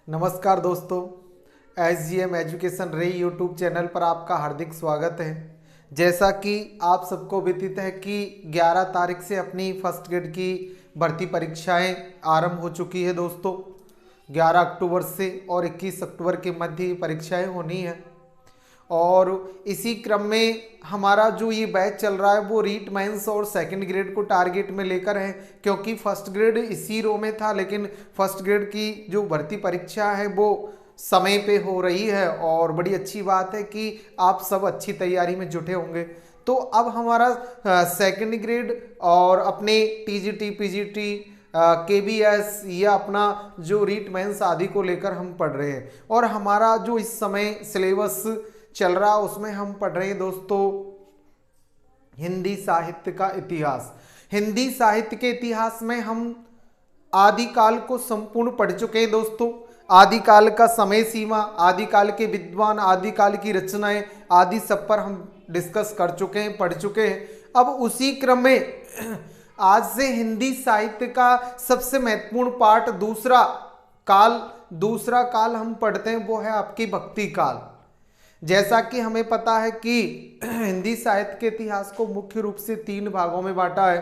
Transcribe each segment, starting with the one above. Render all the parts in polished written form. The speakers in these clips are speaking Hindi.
नमस्कार दोस्तों, SGM एजुकेशन रे यूट्यूब चैनल पर आपका हार्दिक स्वागत है। जैसा कि आप सबको विदित है कि 11 तारीख से अपनी फर्स्ट ग्रेड की भर्ती परीक्षाएं आरंभ हो चुकी है दोस्तों। 11 अक्टूबर से और 21 अक्टूबर के मध्य परीक्षाएं होनी है और इसी क्रम में हमारा जो ये बैच चल रहा है वो रीट मेंस और सेकंड ग्रेड को टारगेट में लेकर है, क्योंकि फर्स्ट ग्रेड इसी रो में था, लेकिन फर्स्ट ग्रेड की जो भर्ती परीक्षा है वो समय पे हो रही है और बड़ी अच्छी बात है कि आप सब अच्छी तैयारी में जुटे होंगे। तो अब हमारा सेकंड ग्रेड और अपने TGT PGT KBS या अपना जो रीट मेंस आदि को लेकर हम पढ़ रहे हैं और हमारा जो इस समय सिलेबस चल रहा उसमें हम पढ़ रहे हैं दोस्तों हिंदी साहित्य का इतिहास। हिंदी साहित्य के इतिहास में हम आदिकाल को संपूर्ण पढ़ चुके हैं दोस्तों। आदिकाल का समय सीमा, आदिकाल के विद्वान, आदिकाल की रचनाएं आदि सब पर हम डिस्कस कर चुके हैं, पढ़ चुके हैं। अब उसी क्रम में आज से हिंदी साहित्य का सबसे महत्वपूर्ण पार्ट दूसरा काल हम पढ़ते हैं, वो है आपकी भक्ति काल। जैसा कि हमें पता है कि हिंदी साहित्य के इतिहास को मुख्य रूप से 3 भागों में बांटा है।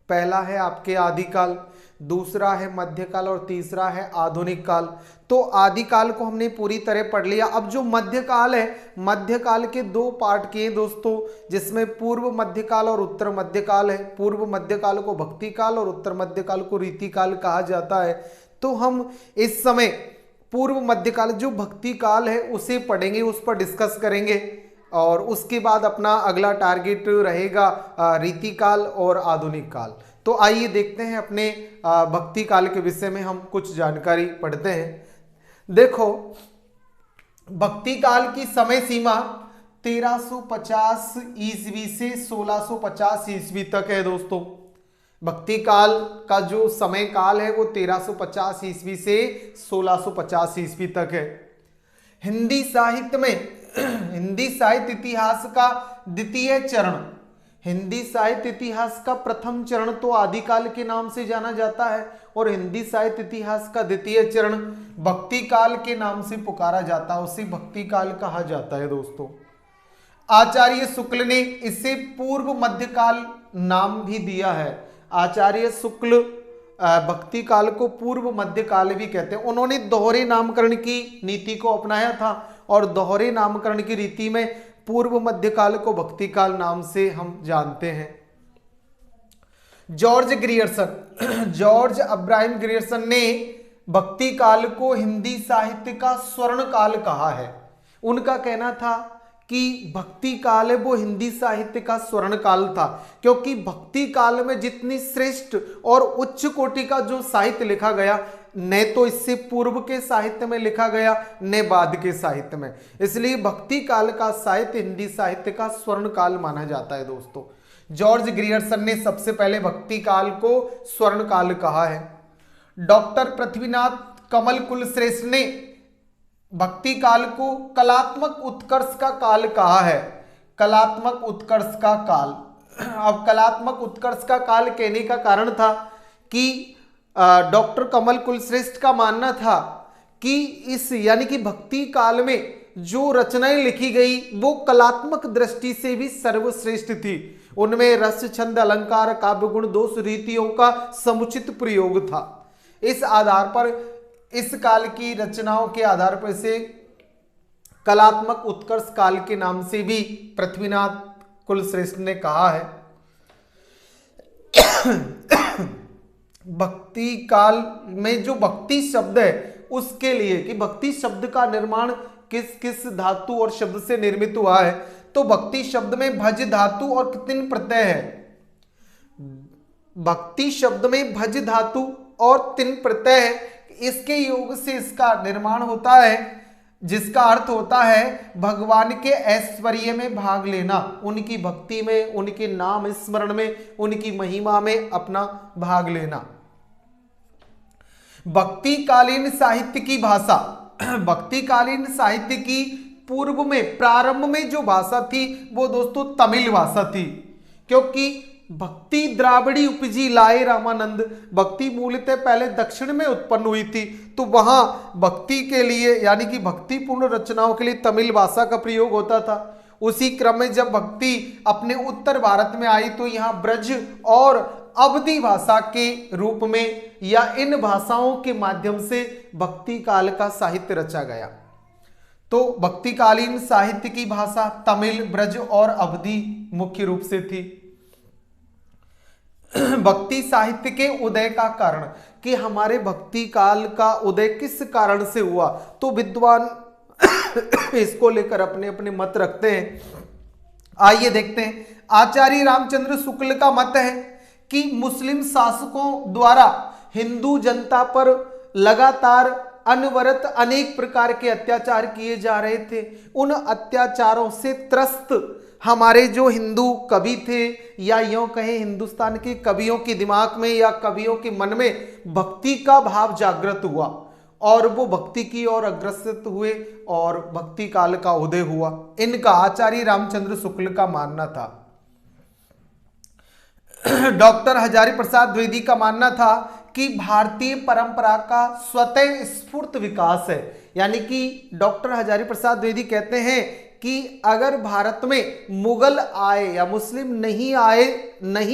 पहला है आपके आदिकाल, दूसरा है मध्यकाल और तीसरा है आधुनिक काल। तो आदिकाल को हमने पूरी तरह पढ़ लिया। अब जो मध्यकाल है, मध्यकाल के 2 पार्ट किए दोस्तों, जिसमें पूर्व मध्यकाल और उत्तर मध्यकाल है। पूर्व मध्यकाल को भक्ति काल और उत्तर मध्यकाल को रीति काल कहा जाता है। तो हम इस समय पूर्व मध्यकाल जो भक्ति काल है उसे पढ़ेंगे, उस पर डिस्कस करेंगे और उसके बाद अपना अगला टारगेट रहेगा रीति काल और आधुनिक काल। तो आइए देखते हैं अपने भक्ति काल के विषय में हम कुछ जानकारी पढ़ते हैं। देखो, भक्ति काल की समय सीमा 1350 ईस्वी से 1650 ईस्वी तक है दोस्तों। भक्ति काल का जो समय काल है वो 1350 ईस्वी से 1650 ईस्वी तक है। हिंदी साहित्य में हिंदी साहित्य इतिहास का द्वितीय चरण, हिंदी साहित्य इतिहास का प्रथम चरण तो आदिकाल के नाम से जाना जाता है और हिंदी साहित्य इतिहास का द्वितीय चरण भक्ति काल के नाम से पुकारा जाता है, उसे भक्ति काल कहा जाता है दोस्तों। आचार्य शुक्ल ने इसे पूर्व मध्यकाल नाम भी दिया है। आचार्य शुक्ल भक्ति काल को पूर्व मध्यकाल भी कहते हैं। उन्होंने दोहरे नामकरण की नीति को अपनाया था और दोहरे नामकरण की रीति में पूर्व मध्यकाल को भक्ति काल नाम से हम जानते हैं। जॉर्ज अब्राहम ग्रियर्सन ने भक्ति काल को हिंदी साहित्य का स्वर्ण काल कहा है। उनका कहना था कि भक्ति काल है वो हिंदी साहित्य का स्वर्ण काल था, क्योंकि भक्ति काल में जितनी श्रेष्ठ और उच्च कोटि का जो साहित्य लिखा गया, न तो इससे पूर्व के साहित्य में लिखा गया न बाद के साहित्य में, इसलिए भक्ति काल का साहित्य हिंदी साहित्य का स्वर्ण काल माना जाता है दोस्तों। जॉर्ज ग्रियर्सन ने सबसे पहले भक्ति काल को स्वर्ण काल कहा है। डॉक्टर पृथ्वीनाथ कमल कुलश्रेष्ठ ने भक्ति काल को कलात्मक उत्कर्ष का काल कहा है। कलात्मक उत्कर्ष का काल, अब कलात्मक उत्कर्ष का काल कहने का कारण था कि डॉक्टर कमल कुलश्रेष्ठ का मानना था कि इस यानी कि भक्ति काल में जो रचनाएं लिखी गई वो कलात्मक दृष्टि से भी सर्वश्रेष्ठ थी। उनमें रस, छंद, अलंकार, काव्य गुण, दोष, रीतियों का समुचित प्रयोग था। इस आधार पर, इस काल की रचनाओं के आधार पर इसे कलात्मक उत्कर्ष काल के नाम से भी पृथ्वीनाथ कुलश्रेष्ठ ने कहा है। भक्ति काल में जो भक्ति शब्द है उसके लिए कि भक्ति शब्द का निर्माण किस किस धातु और शब्द से निर्मित हुआ है, तो भक्ति शब्द में भज धातु और तिन प्रत्यय है। भक्ति शब्द में भज धातु और तिन प्रत्यय है, इसके योग से इसका निर्माण होता है, जिसका अर्थ होता है भगवान के ऐश्वर्य में भाग लेना, उनकी भक्ति में, उनके नाम स्मरण में, उनकी महिमा में अपना भाग लेना। भक्ति कालीन साहित्य की भाषा, भक्ति कालीन साहित्य की पूर्व में प्रारंभ में जो भाषा थी वो दोस्तों तमिल भाषा थी, क्योंकि भक्ति द्राविड़ी उपजी लाए रामानंद, भक्ति मूलतः पहले दक्षिण में उत्पन्न हुई थी, तो वहां भक्ति के लिए यानी कि भक्तिपूर्ण रचनाओं के लिए तमिल भाषा का प्रयोग होता था। उसी क्रम में जब भक्ति अपने उत्तर भारत में आई तो यहाँ ब्रज और अवधी भाषा के रूप में या इन भाषाओं के माध्यम से भक्ति काल का साहित्य रचा गया। तो भक्तिकालीन साहित्य की भाषा तमिल, ब्रज और अवधी मुख्य रूप से थी। भक्ति साहित्य के उदय का कारण कि हमारे भक्ति काल का उदय किस कारण से हुआ, तो विद्वान इसको लेकर अपने अपने मत रखते हैं। आइए देखते हैं। आचार्य रामचंद्र शुक्ल का मत है कि मुस्लिम शासकों द्वारा हिंदू जनता पर लगातार अनवरत अनेक प्रकार के अत्याचार किए जा रहे थे। उन अत्याचारों से त्रस्त हमारे जो हिंदू कवि थे या यूं कहें हिंदुस्तान के कवियों के दिमाग में या कवियों के मन में भक्ति का भाव जागृत हुआ और वो भक्ति की ओर अग्रसर हुए और भक्ति काल का उदय हुआ। इनका आचार्य रामचंद्र शुक्ल का मानना था। डॉक्टर हजारी प्रसाद द्विवेदी का मानना था कि भारतीय परंपरा का स्वतः स्फूर्त विकास है। यानी कि डॉक्टर हजारी प्रसाद द्विवेदी कहते हैं कि अगर भारत में मुगल आए या मुस्लिम नहीं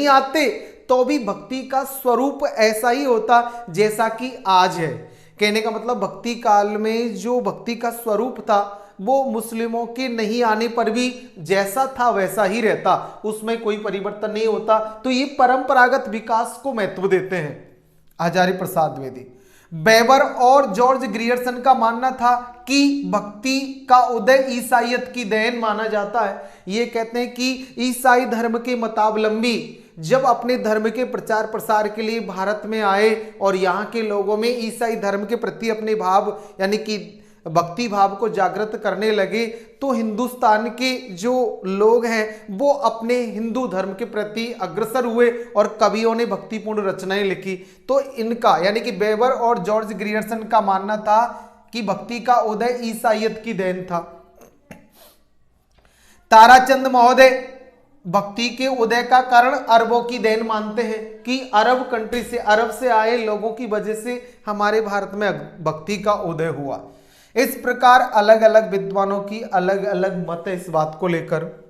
आते तो भी भक्ति का स्वरूप ऐसा ही होता जैसा कि आज है। कहने का मतलब भक्ति काल में जो भक्ति का स्वरूप था वो मुस्लिमों के नहीं आने पर भी जैसा था वैसा ही रहता, उसमें कोई परिवर्तन नहीं होता। तो ये परंपरागत विकास को महत्व देते हैं हजारी प्रसाद द्विवेदी। बेबर और जॉर्ज ग्रियर्सन का मानना था कि भक्ति का उदय ईसाईयत की देन माना जाता है। ये कहते हैं कि ईसाई धर्म के मतावलंबी जब अपने धर्म के प्रचार प्रसार के लिए भारत में आए और यहाँ के लोगों में ईसाई धर्म के प्रति अपने भाव यानी कि भक्ति भाव को जागृत करने लगे, तो हिंदुस्तान के जो लोग हैं वो अपने हिंदू धर्म के प्रति अग्रसर हुए और कवियों ने भक्तिपूर्ण रचनाएं लिखी। तो इनका यानी कि बेबर और जॉर्ज ग्रियर्सन का मानना था कि भक्ति का उदय ईसाईयत की देन था। ताराचंद महोदय भक्ति के उदय का कारण अरबों की देन मानते हैं कि अरब कंट्री से, अरब से आए लोगों की वजह से हमारे भारत में भक्ति का उदय हुआ। इस प्रकार अलग अलग विद्वानों की अलग अलग मत है इस बात को लेकर।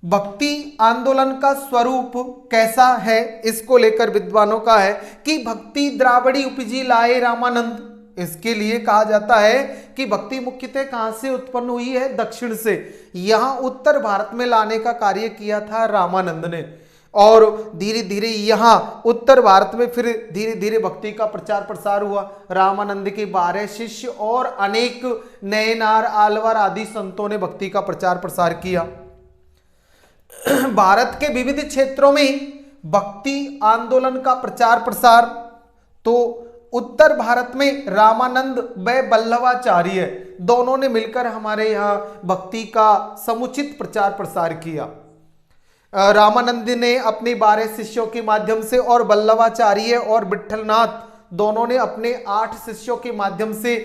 भक्ति आंदोलन का स्वरूप कैसा है इसको लेकर विद्वानों का है कि भक्ति द्राविड़ी उपजी लाए रामानंद। इसके लिए कहा जाता है कि भक्ति मुख्यतः कहां से उत्पन्न हुई है, दक्षिण से। यहां उत्तर भारत में लाने का कार्य किया था रामानंद ने और धीरे धीरे यहाँ उत्तर भारत में फिर धीरे धीरे भक्ति का प्रचार प्रसार हुआ। रामानंद के 12 शिष्य और अनेक नयनार, आलवार आदि संतों ने भक्ति का प्रचार प्रसार किया। भारत के विविध क्षेत्रों में भक्ति आंदोलन का प्रचार प्रसार, तो उत्तर भारत में रामानंद व वल्लभाचार्य दोनों ने मिलकर हमारे यहाँ भक्ति का समुचित प्रचार प्रसार किया। रामानंद ने अपने 12 शिष्यों के माध्यम से और वल्लभाचार्य और विठलनाथ दोनों ने अपने 8 शिष्यों के माध्यम से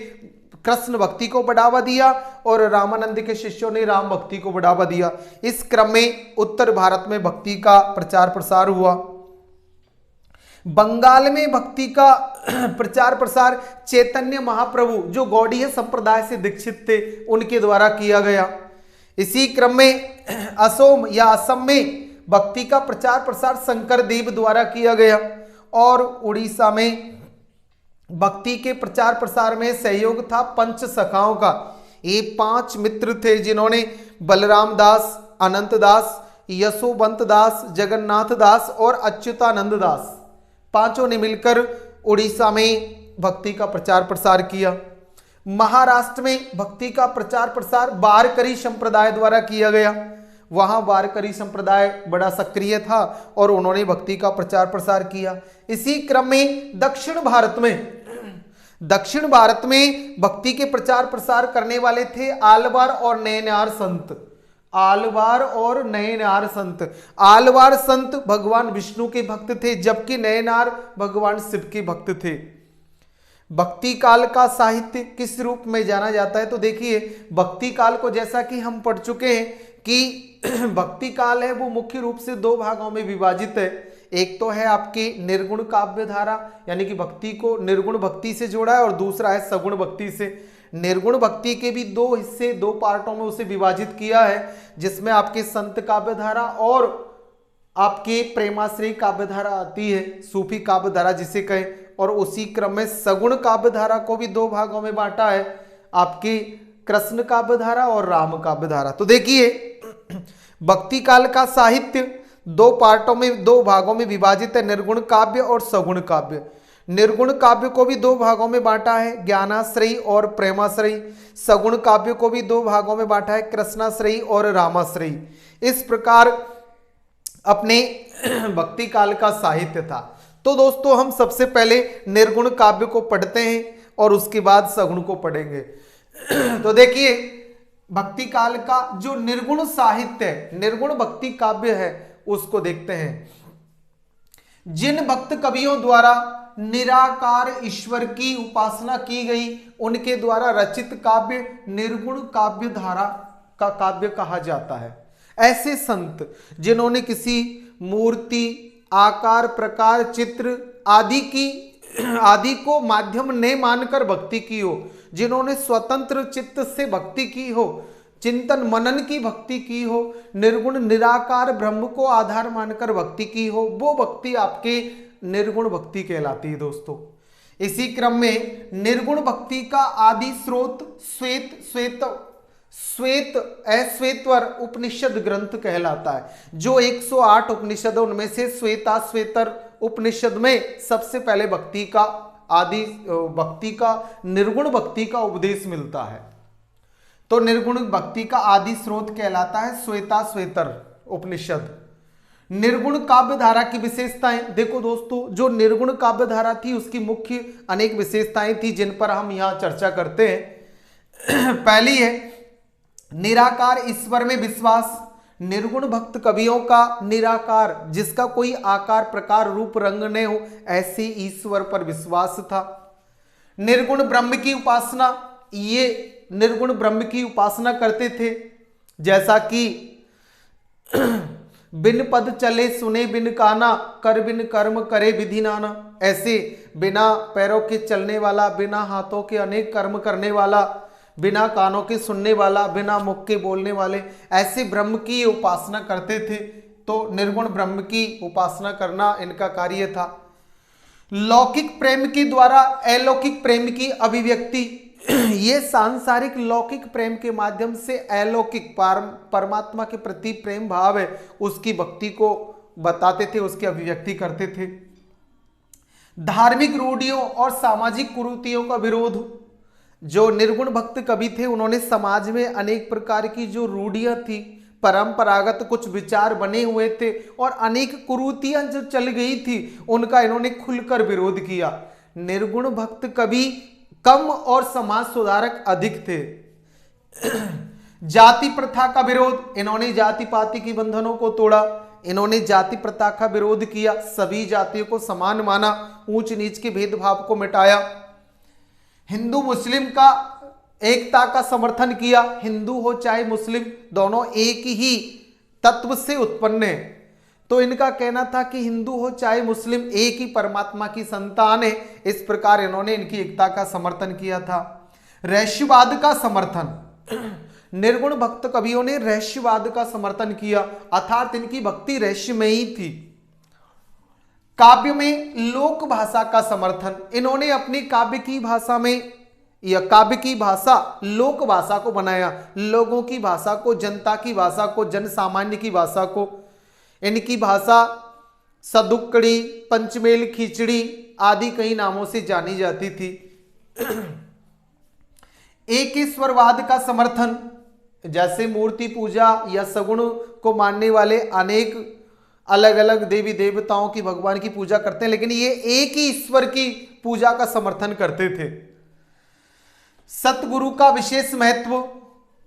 कृष्ण भक्ति को बढ़ावा दिया और रामानंद के शिष्यों ने राम भक्ति को बढ़ावा दिया। इस क्रम में उत्तर भारत में भक्ति का प्रचार प्रसार हुआ। बंगाल में भक्ति का प्रचार प्रसार चैतन्य महाप्रभु जो गौड़ीय संप्रदाय से दीक्षित थे उनके द्वारा किया गया। इसी क्रम में असम या असम में भक्ति का प्रचार प्रसार शंकर देव द्वारा किया गया और उड़ीसा में भक्ति के प्रचार प्रसार में सहयोग था पंच सखाओं का। ये 5 मित्र थे जिन्होंने बलराम दास, अनंत दास, यशोवंत दास, जगन्नाथ दास और अच्युतानंद दास, पांचों ने मिलकर उड़ीसा में भक्ति का प्रचार प्रसार किया। महाराष्ट्र में भक्ति का प्रचार प्रसार वारकरी संप्रदाय द्वारा किया गया। वहां वारकरी संप्रदाय बड़ा सक्रिय था और उन्होंने भक्ति का प्रचार प्रसार किया। इसी क्रम में दक्षिण भारत में भक्ति के प्रचार प्रसार करने वाले थे आलवार और नयनार संत। आलवार और नयनार संत, आलवार संत भगवान विष्णु के भक्त थे जबकि नयनार भगवान शिव के भक्त थे। भक्ति काल का साहित्य किस रूप में जाना जाता है, तो देखिए भक्ति काल को जैसा कि हम पढ़ चुके हैं कि भक्ति काल है वो मुख्य रूप से दो भागों में विभाजित है। एक तो है आपकी निर्गुण काव्य धारा, यानी कि भक्ति को निर्गुण भक्ति से जोड़ा है, और दूसरा है सगुण भक्ति से। निर्गुण भक्ति के भी दो हिस्से, दो पार्टों में उसे विभाजित किया है, जिसमें आपके संत काव्य धारा और आपके प्रेमाश्रयी काव्य धारा आती है, सूफी काव्य धारा जिसे कहें। और उसी क्रम में सगुण काव्य धारा को भी दो भागों में बांटा है, आपकी कृष्ण काव्य धारा और राम काव्य धारा। तो देखिए भक्ति काल का साहित्य दो पार्टों में, दो भागों में विभाजित है, निर्गुण काव्य और सगुण काव्य। निर्गुण काव्य को भी दो भागों में बांटा है, ज्ञानाश्रयी और प्रेमाश्रयी। सगुण काव्य को भी दो भागों में बांटा है, कृष्णाश्रयी और रामाश्रयी। इस प्रकार अपने भक्ति काल का साहित्य था। तो दोस्तों हम सबसे पहले निर्गुण काव्य को पढ़ते हैं और उसके बाद सगुण को पढ़ेंगे। तो देखिए भक्ति काल का जो निर्गुण साहित्य है, निर्गुण भक्ति काव्य है, उसको देखते हैं। जिन भक्त कवियों द्वारा निराकार ईश्वर की उपासना की गई, उनके द्वारा रचित काव्य निर्गुण काव्य धारा का काव्य कहा जाता है। ऐसे संत जिन्होंने किसी मूर्ति, आकार, प्रकार, चित्र आदि को माध्यम ने मानकर भक्ति की हो, जिन्होंने स्वतंत्र चित्त से भक्ति की हो, चिंतन मनन की भक्ति की हो, निर्गुण निराकार ब्रह्म को आधार मानकर भक्ति की हो, वो भक्ति आपके निर्गुण भक्ति कहलाती है दोस्तों। इसी क्रम में निर्गुण भक्ति का आदि स्रोत श्वेतवर उपनिषद ग्रंथ कहलाता है। जो 108 उपनिषद है उनमें से श्वेतर उपनिषद में सबसे पहले भक्ति का निर्गुण भक्ति का उपदेश मिलता है। तो निर्गुण भक्ति का आदि स्रोत कहलाता है श्वेतर उपनिषद। निर्गुण काव्य धारा की विशेषताएं देखो दोस्तों, जो निर्गुण काव्य धारा थी उसकी मुख्य अनेक विशेषताएं थी जिन पर हम यहां चर्चा करते हैं। पहली है निराकार ईश्वर में विश्वास। निर्गुण भक्त कवियों का निराकार, जिसका कोई आकार, प्रकार, रूप, रंग न हो, ऐसे ईश्वर पर विश्वास था। निर्गुण ब्रह्म की उपासना, ये निर्गुण ब्रह्म की उपासना करते थे, जैसा कि बिन पद चले सुने बिन काना, कर बिन कर्म करे विधि नाना। ऐसे बिना पैरों के चलने वाला, बिना हाथों के अनेक कर्म करने वाला, बिना कानों के सुनने वाला, बिना मुख के बोलने वाले, ऐसे ब्रह्म की उपासना करते थे। तो निर्गुण ब्रह्म की उपासना करना इनका कार्य था। लौकिक प्रेम के द्वारा अलौकिक प्रेम की अभिव्यक्ति, ये सांसारिक लौकिक प्रेम के माध्यम से अलौकिक परमात्मा के प्रति प्रेम भाव है, उसकी भक्ति को बताते थे, उसकी अभिव्यक्ति करते थे। धार्मिक रूढ़ियों और सामाजिक कुरीतियों का विरोध, जो निर्गुण भक्त कवि थे उन्होंने समाज में अनेक प्रकार की जो रूढ़ियां थी, परंपरागत कुछ विचार बने हुए थे और अनेक कुरीतियां जो चल गई थी, उनका इन्होंने खुलकर विरोध किया। निर्गुण भक्त कवि कम और समाज सुधारक अधिक थे। जाति प्रथा का विरोध, इन्होंने जाति पाति की बंधनों को तोड़ा, इन्होंने जाति प्रथा का विरोध किया, सभी जातियों को समान माना, ऊंच नीच के भेदभाव को मिटाया। हिंदू मुस्लिम का एकता का समर्थन किया, हिंदू हो चाहे मुस्लिम दोनों एक ही तत्व से उत्पन्न है। तो इनका कहना था कि हिंदू हो चाहे मुस्लिम एक ही परमात्मा की संतान है। इस प्रकार इन्होंने इनकी एकता का समर्थन किया था। रहस्यवाद का समर्थन, निर्गुण भक्त कवियों ने रहस्यवाद का समर्थन किया, अर्थात इनकी भक्ति रहस्य में ही थी। काव्य में लोक भाषा का समर्थन, इन्होंने अपनी काव्य की भाषा में या काव्य की भाषा लोक भाषा को बनाया, लोगों की भाषा को, जनता की भाषा को, जन सामान्य की भाषा को। इनकी भाषा सदुक्कड़ी, पंचमेल, खिचड़ी आदि कई नामों से जानी जाती थी। एकेश्वरवाद का समर्थन, जैसे मूर्ति पूजा या सगुण को मानने वाले अनेक अलग अलग देवी देवताओं की, भगवान की पूजा करते हैं, लेकिन ये एक ही ईश्वर की पूजा का समर्थन करते थे। सतगुरु का विशेष महत्व,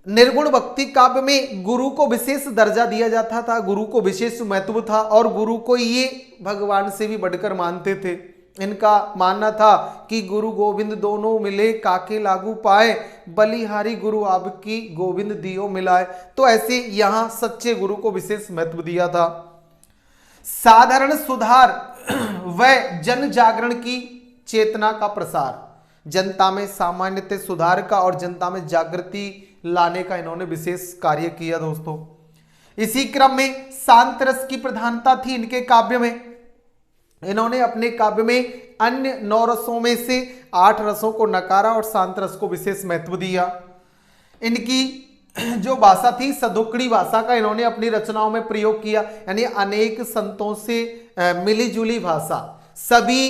निर्गुण भक्ति काव्य में गुरु को विशेष दर्जा दिया जाता था, गुरु को विशेष महत्व था और गुरु को ये भगवान से भी बढ़कर मानते थे। इनका मानना था कि गुरु गोविंद दोनों मिले काके लागू पाए, बलिहारी गुरु आपकी गोविंद दियो मिलाए। तो ऐसे यहां सच्चे गुरु को विशेष महत्व दिया था। साधारण सुधार व जन जागरण की चेतना का प्रसार, जनता में सामान्यतः सुधार का और जनता में जागृति लाने का इन्होंने विशेष कार्य किया दोस्तों। इसी क्रम में शांत रस की प्रधानता थी इनके काव्य में। इन्होंने अपने काव्य में अन्य 9 रसों में से 8 रसों को नकारा और शांत रस को विशेष महत्व दिया। इनकी जो भाषा थी सदुक्कड़ी भाषा का इन्होंने अपनी रचनाओं में प्रयोग किया, यानी अनेक संतों से मिली जुली भाषा, सभी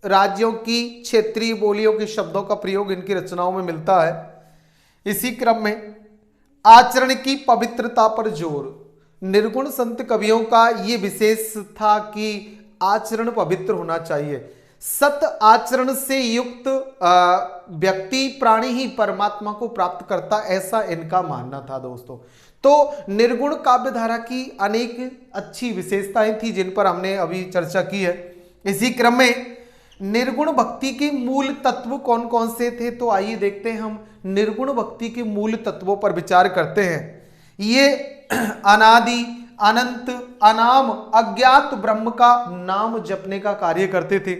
राज्यों की क्षेत्रीय बोलियों के शब्दों का प्रयोग इनकी रचनाओं में मिलता है। इसी क्रम में आचरण की पवित्रता पर जोर, निर्गुण संत कवियों का ये विशेष था कि आचरण पवित्र होना चाहिए। सत आचरण से युक्त व्यक्ति प्राणी ही परमात्मा को प्राप्त करता, ऐसा इनका मानना था दोस्तों। तो निर्गुण काव्य धारा की अनेक अच्छी विशेषताएं थी जिन पर हमने अभी चर्चा की है। इसी क्रम में निर्गुण भक्ति के मूल तत्व कौन कौन से थे, तो आइए देखते हैं हम निर्गुण भक्ति के मूल तत्वों पर विचार करते हैं। ये अनादि अनंत अनाम अज्ञात ब्रह्म का नाम जपने का कार्य करते थे।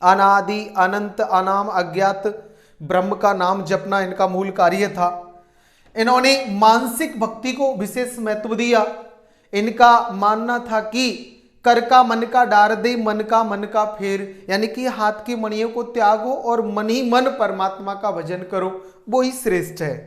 अनादि अनंत अनाम अज्ञात ब्रह्म का नाम जपना इनका मूल कार्य था। इन्होंने मानसिक भक्ति को विशेष महत्व दिया। इनका मानना था कि कर का मन का डार दे, मन का फेर, यानी कि हाथ की मणियों को त्यागो और मन ही मन परमात्मा का भजन करो, वो ही श्रेष्ठ है।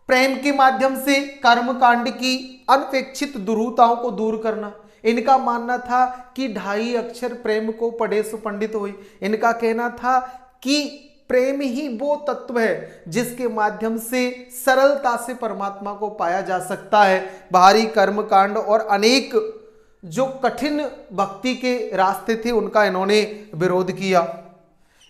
प्रेम के माध्यम से कर्म कांड की अनपेक्षित दुरूहताओं को दूर करना, इनका मानना था कि 2.5 अक्षर प्रेम को पढ़े सो पंडित होई। इनका कहना था कि प्रेम ही वो तत्व है जिसके माध्यम से सरलता से परमात्मा को पाया जा सकता है। बाहरी कर्म कांड और अनेक जो कठिन भक्ति के रास्ते थे उनका इन्होंने विरोध किया।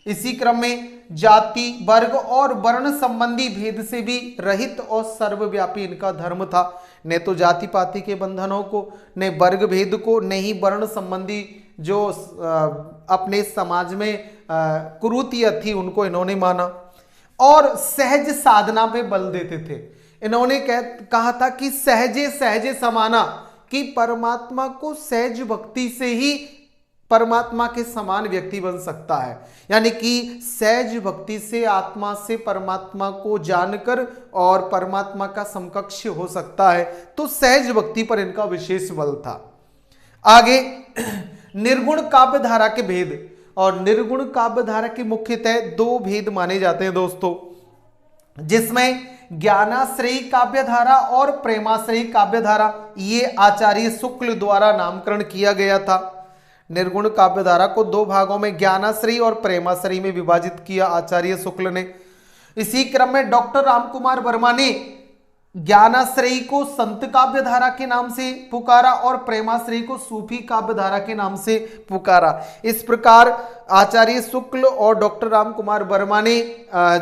इसी क्रम में जाति वर्ग और वर्ण संबंधी भेद से भी रहित और सर्वव्यापी इनका धर्म था। न तो जाति पाति के बंधनों को, न वर्ग भेद को, न ही वर्ण संबंधी जो अपने समाज में कुरीतियां थी उनको इन्होंने माना। और सहज साधना पे बल देते थे। इन्होंने कहा था कि सहजे सहजे समाना, कि परमात्मा को सहज भक्ति से ही परमात्मा के समान व्यक्ति बन सकता है, यानी कि सहज भक्ति से आत्मा से परमात्मा को जानकर और परमात्मा का समकक्ष हो सकता है। तो सहज भक्ति पर इनका विशेष बल था। आगे निर्गुण काव्य धारा के भेद, और निर्गुण काव्य धारा के मुख्यतः 2 भेद माने जाते हैं दोस्तों, जिसमें ज्ञानाश्रयी काव्य धारा और प्रेमाश्रयी काव्य धारा, ये आचार्य शुक्ल द्वारा नामकरण किया गया था। निर्गुण काव्य धारा को 2 भागों में ज्ञानाश्रयी और प्रेमाश्रयी में विभाजित किया आचार्य शुक्ल ने। इसी क्रम में डॉक्टर रामकुमार वर्मा ने ज्ञानाश्रयी को संत काव्य धारा के नाम से पुकारा और प्रेमाश्रयी को सूफी काव्य धारा के नाम से पुकारा। इस प्रकार आचार्य शुक्ल और डॉक्टर रामकुमार वर्मा ने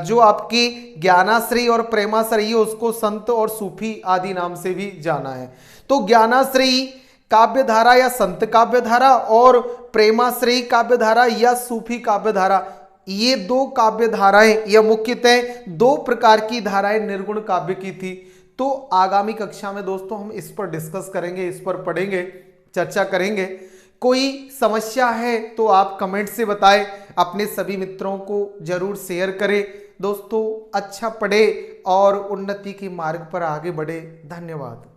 जो आपकी ज्ञानाश्रयी और प्रेमाश्रयी उसको संत और सूफी आदि नाम से भी जाना है। तो ज्ञानाश्रयी काव्य धारा या संत काव्य धारा और प्रेमाश्रयी काव्य धारा या सूफी काव्य धारा, ये 2 काव्य धाराएं या मुख्यतः 2 प्रकार की धाराएं निर्गुण काव्य की थी। तो आगामी कक्षा में दोस्तों हम इस पर डिस्कस करेंगे, इस पर पढ़ेंगे, चर्चा करेंगे। कोई समस्या है तो आप कमेंट से बताएं, अपने सभी मित्रों को जरूर शेयर करें। दोस्तों अच्छा पढ़े और उन्नति के मार्ग पर आगे बढ़े। धन्यवाद।